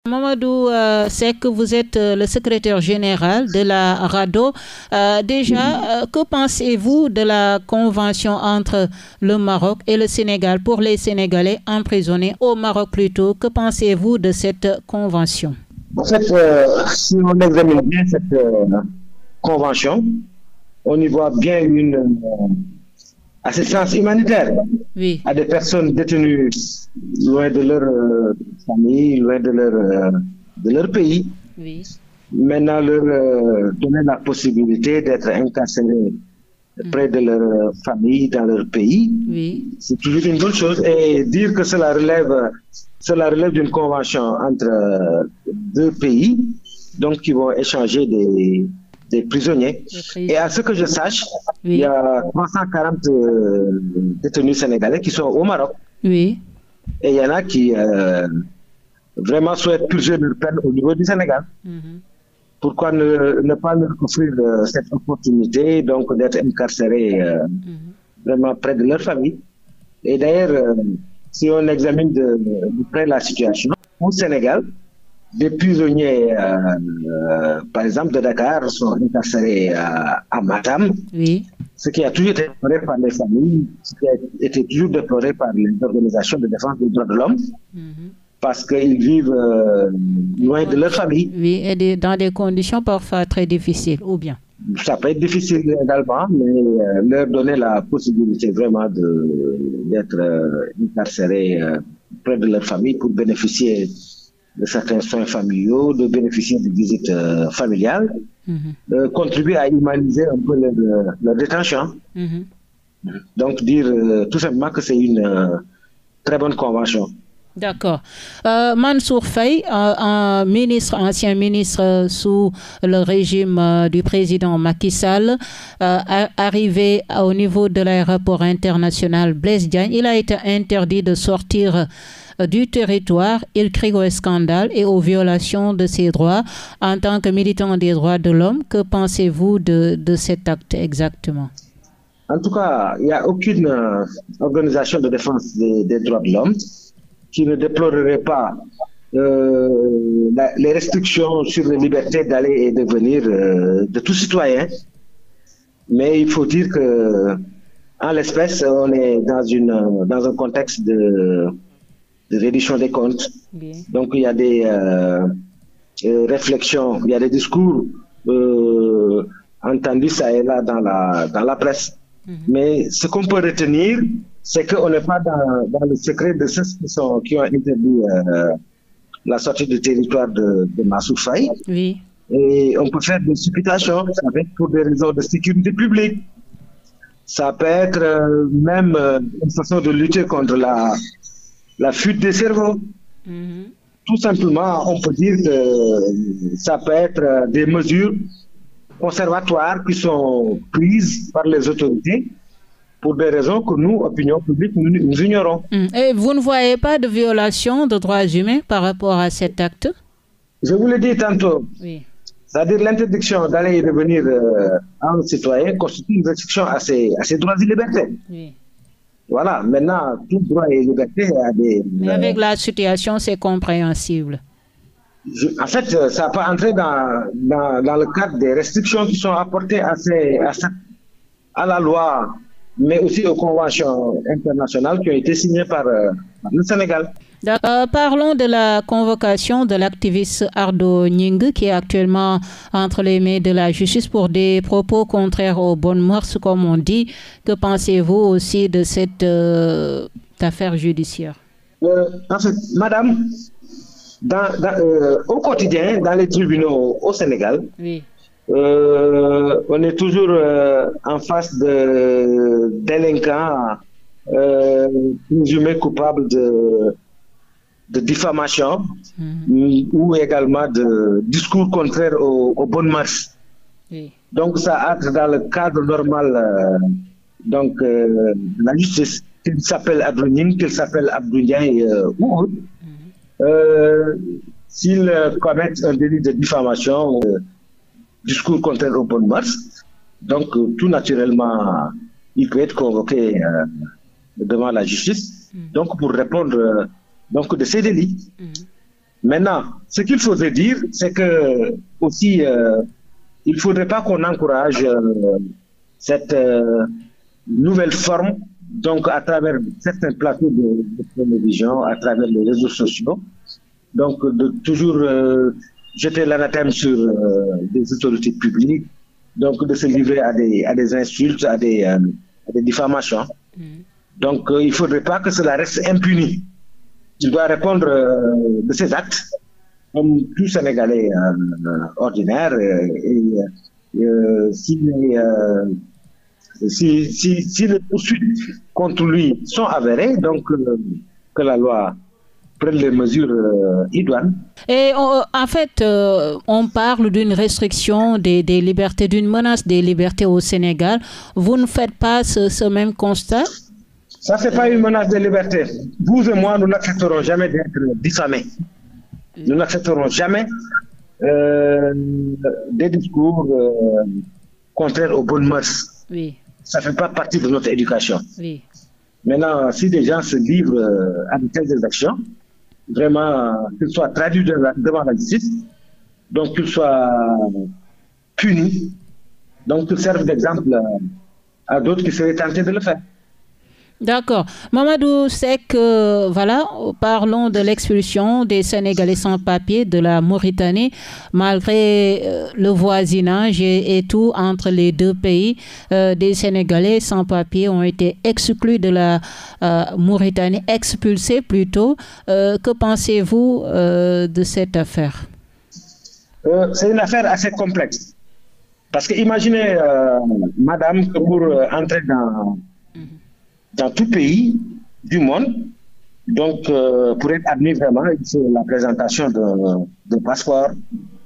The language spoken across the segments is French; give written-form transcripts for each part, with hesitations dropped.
Mamadou Seck, vous êtes le secrétaire général de la RADDHO. Que pensez-vous de la convention entre le Maroc et le Sénégal pour les Sénégalais emprisonnés au Maroc plutôt? Que pensez-vous de cette convention? En fait, si on examine bien cette convention, on y voit bien une assistance humanitaire à des personnes détenues loin de leur famille, loin de leur pays. Oui. Maintenant, leur donner la possibilité d'être incarcérés près de leur famille, dans leur pays, c'est toujours une bonne chose. Et dire que cela relève d'une convention entre deux pays, donc qui vont échanger des prisonniers. Et à ce que je sache, il y a 340 détenus sénégalais qui sont au Maroc. Oui. Et il y en a qui vraiment souhaitent purger leur peine au niveau du Sénégal. Pourquoi ne pas leur offrir cette opportunité donc d'être incarcérés vraiment près de leur famille? Et d'ailleurs, si on examine de près la situation, au Sénégal, des prisonniers, par exemple de Dakar, sont incarcérés à Matam, ce qui a toujours été déploré par les familles, ce qui a été toujours déploré par les organisations de défense des droits de l'homme, parce qu'ils vivent loin de leur famille. Oui, et dans des conditions parfois très difficiles, ou bien? Ça peut être difficile également, mais leur donner la possibilité vraiment d'être incarcérés près de leur famille pour bénéficier de certains soins familiaux, de bénéficier de visites familiales, contribuer à humaniser un peu leur détention. Donc dire tout simplement que c'est une très bonne convention. D'accord. Mansour Faye, ancien ministre sous le régime du président Macky Sall, arrivé au niveau de l'aéroport international Blaise Diagne, il a été interdit de sortir du territoire. Il crie au scandale et aux violations de ses droits. En tant que militant des droits de l'homme, que pensez-vous de cet acte exactement? En tout cas, il n'y a aucune organisation de défense des droits de l'homme qui ne déplorerait pas les restrictions sur la liberté d'aller et de venir de tout citoyen. Mais il faut dire que, en l'espèce, on est dans un contexte de reddition des comptes. Donc il y a des réflexions, il y a des discours entendus ça et là dans la presse. Mais ce qu'on peut retenir, c'est qu'on n'est pas dans le secret de ceux qui ont interdit la sortie du territoire de Mansour Faye. Et on peut faire des supputations, ça peut être pour des raisons de sécurité publique. Ça peut être même une façon de lutter contre la fuite des cerveaux. Tout simplement, on peut dire que ça peut être des mesures conservatoires qui sont prises par les autorités pour des raisons que nous, opinion publique, nous ignorons. Et vous ne voyez pas de violation de droits humains par rapport à cet acte? Je vous l'ai dit tantôt. C'est-à-dire l'interdiction d'aller et de venir à un citoyen constitue une restriction à ses droits et libertés. Voilà, maintenant, tout droit et liberté a des... Mais avec la situation, c'est compréhensible. En fait, ça peut entrer dans le cadre des restrictions qui sont apportées à la loi, mais aussi aux conventions internationales qui ont été signées par le Sénégal. Parlons de la convocation de l'activiste Ardo Gningue qui est actuellement entre les mains de la justice pour des propos contraires aux bonnes mœurs, comme on dit. Que pensez-vous aussi de cette affaire judiciaire? En fait, madame, au quotidien, dans les tribunaux au Sénégal, on est toujours en face de délinquants présumés coupables de diffamation ou également de discours contraires aux bonnes mœurs. Donc ça entre dans le cadre normal de la justice, qu'il s'appelle Ardo Gningue, qu'il s'appelle Abdou Ndiaye ou autre. S'ils commettent un délit de diffamation, discours contraire aux bonnes mœurs, donc tout naturellement, il peut être convoqué devant la justice, donc pour répondre donc de ces délits. Maintenant, ce qu'il faudrait dire, c'est que aussi, il ne faudrait pas qu'on encourage cette nouvelle forme, donc à travers certains plateaux de télévision, à travers les réseaux sociaux, donc de toujours jeter l'anathème sur des autorités publiques, donc de se livrer à des insultes, à des diffamations. Donc il ne faudrait pas que cela reste impuni. Il doit répondre de ses actes, comme tout Sénégalais ordinaire. Si les poursuites contre lui sont avérées, donc que la loi prenne les mesures idoines. Et en fait, on parle d'une restriction des libertés, d'une menace des libertés au Sénégal. Vous ne faites pas ce même constat? Ça, ce n'est pas une menace de liberté. Vous et moi, nous n'accepterons jamais d'être diffamés. Nous n'accepterons jamais des discours contraires aux bonnes mœurs. Oui. Ça ne fait pas partie de notre éducation. Oui. Maintenant, si des gens se livrent à de telles actions, vraiment, qu'ils soient traduits devant la justice, donc qu'ils soient punis, donc qu'ils servent d'exemple à d'autres qui seraient tentés de le faire. D'accord. Mamadou Seck, voilà, parlons de l'expulsion des Sénégalais sans papier de la Mauritanie, malgré le voisinage et tout entre les deux pays. Des Sénégalais sans papier ont été exclus de la Mauritanie, expulsés plutôt. Que pensez-vous de cette affaire? C'est une affaire assez complexe. Parce que imaginez, madame, que pour entrer dans tout pays du monde, donc pour être admis vraiment, il faut la présentation d'un passeport,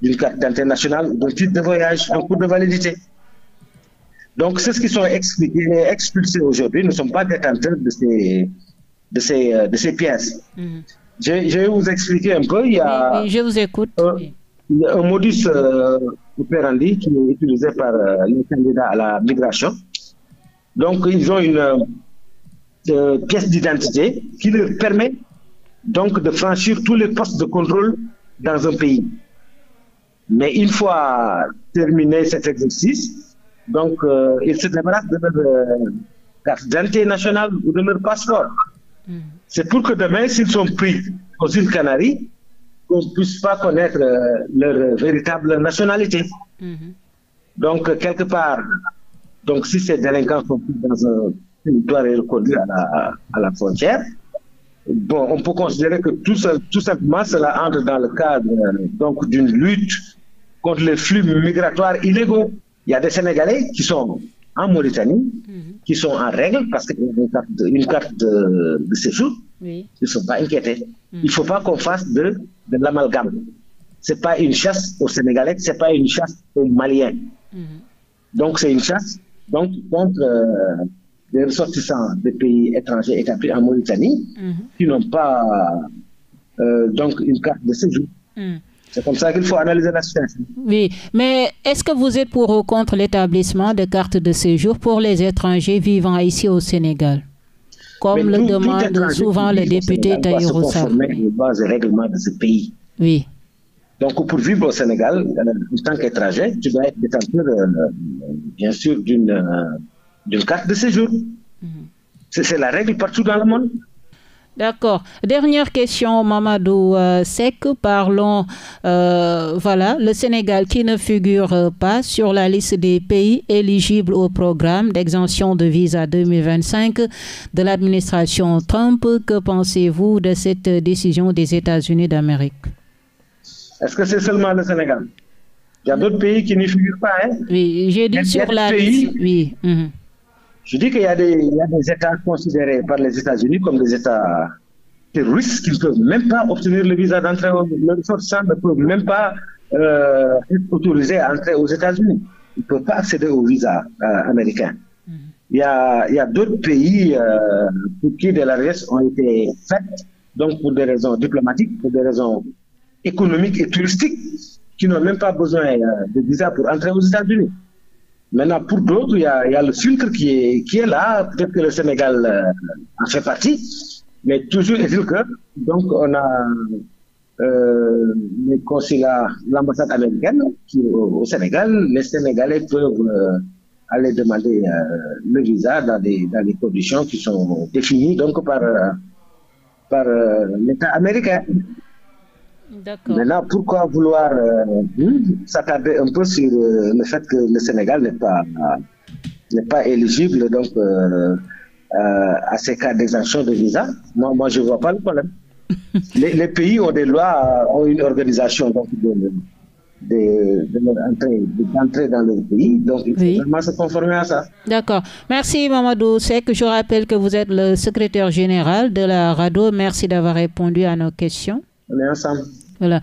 d'une carte d'identité nationale, d'un titre de voyage en cours de validité. Donc ceux qui sont expulsés aujourd'hui ne sont pas détenteurs de ces pièces. Je vais vous expliquer un peu. Oui, je vous écoute. Il y a un modus operandi qui est utilisé par les candidats à la migration. Donc ils ont une pièce d'identité qui leur permet donc de franchir tous les postes de contrôle dans un pays. Mais une fois terminé cet exercice, donc ils se débarrassent de leur carte d'identité nationale ou de leur passeport. C'est pour que demain, s'ils sont pris aux îles Canaries, qu'on ne puisse pas connaître leur véritable nationalité. Donc, quelque part, donc si ces délinquants sont pris dans un territoire et reconduits à la frontière, bon, on peut considérer que tout simplement cela entre dans le cadre donc d'une lutte contre les flux migratoires illégaux. Il y a des Sénégalais qui sont en Mauritanie, qui sont en règle parce qu'il y a une carte de séjour. Ils ne sont pas inquiétés. Il ne faut pas qu'on fasse de l'amalgame. Ce n'est pas une chasse aux Sénégalais, ce n'est pas une chasse aux Maliens. Donc c'est une chasse contre des ressortissants des pays étrangers établis en Mauritanie qui n'ont pas donc une carte de séjour. C'est comme ça qu'il faut analyser la situation. Oui, mais est-ce que vous êtes pour ou contre l'établissement de cartes de séjour pour les étrangers vivant ici au Sénégal, comme le demande souvent le député Tahirou Sarr? Les bases et règlements de ce pays. Oui. Donc, pour vivre au Sénégal, en tant qu'étranger, tu dois être détenteur, bien sûr, d'une carte de séjour. C'est la règle partout dans le monde. D'accord. Dernière question, Mamadou Seck. Parlons, voilà, le Sénégal qui ne figure pas sur la liste des pays éligibles au programme d'exemption de visa 2025 de l'administration Trump. Que pensez-vous de cette décision des États-Unis d'Amérique? Est-ce que c'est seulement le Sénégal? Il y a d'autres pays qui n'y figurent pas. Hein? Oui, j'ai dit sur la liste. Oui. Je dis qu'il y a des États considérés par les États-Unis comme des États terroristes qui ne peuvent même pas obtenir le visa d'entrée. Leurs ressortissants ne peuvent même pas être autorisés à entrer aux États-Unis. Ils ne peuvent pas accéder au visa américain. Il y a d'autres pays pour qui des largesses ont été faites, donc pour des raisons diplomatiques, pour des raisons économiques et touristiques, qui n'ont même pas besoin de visa pour entrer aux États-Unis. Maintenant, pour d'autres, il y a le filtre qui est là. Peut-être que le Sénégal en fait partie, mais toujours est-il que donc on a les consulats, l'ambassade américaine au Sénégal, les Sénégalais peuvent aller demander le visa dans des conditions qui sont définies donc par l'État américain. Maintenant, pourquoi vouloir s'attarder un peu sur le fait que le Sénégal n'est pas éligible donc à ces cas d'exemption de visa? Moi, je ne vois pas le problème. Les pays ont des lois, ont une organisation donc d'entrer dans leur pays, donc il faut vraiment se conformer à ça. D'accord. Merci Mamadou Seck. Je rappelle que vous êtes le secrétaire général de la RADDHO. Merci d'avoir répondu à nos questions. On est ensemble. Voilà.